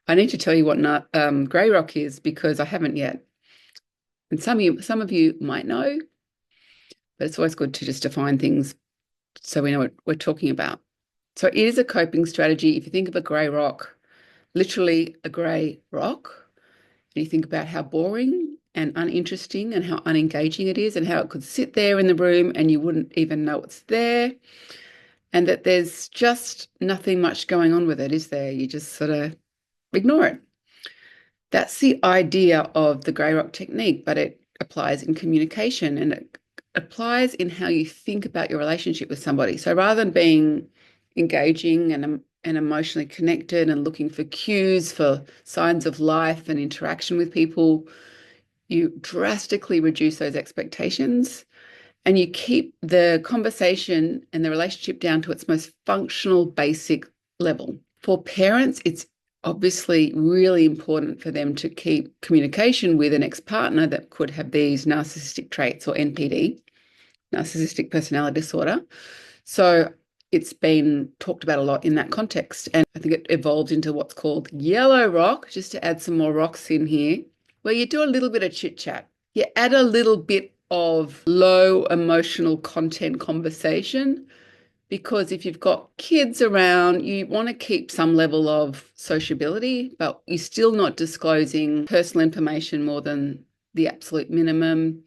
I need to tell you what grey rock is because I haven't yet. And some of you might know, but it's always good to just define things so we know what we're talking about. So it is a coping strategy. If you think of a grey rock, literally a grey rock, and you think about how boring and uninteresting and how unengaging it is and how it could sit there in the room and you wouldn't even know it's there, and that there's just nothing much going on with it, is there? You just sort of ignore it. That's the idea of the grey rock technique, but it applies in communication and it applies in how you think about your relationship with somebody. So rather than being engaging and emotionally connected and looking for cues for signs of life and interaction with people, you drastically reduce those expectations and you keep the conversation and the relationship down to its most functional, basic level. For parents, it's obviously really important for them to keep communication with an ex-partner that could have these narcissistic traits or NPD, narcissistic personality disorder. So it's been talked about a lot in that context. And I think it evolved into what's called yellow rock, just to add some more rocks in here, where you do a little bit of chit chat. You add a little bit of low emotional content conversation because if you've got kids around, you want to keep some level of sociability, but you're still not disclosing personal information more than the absolute minimum.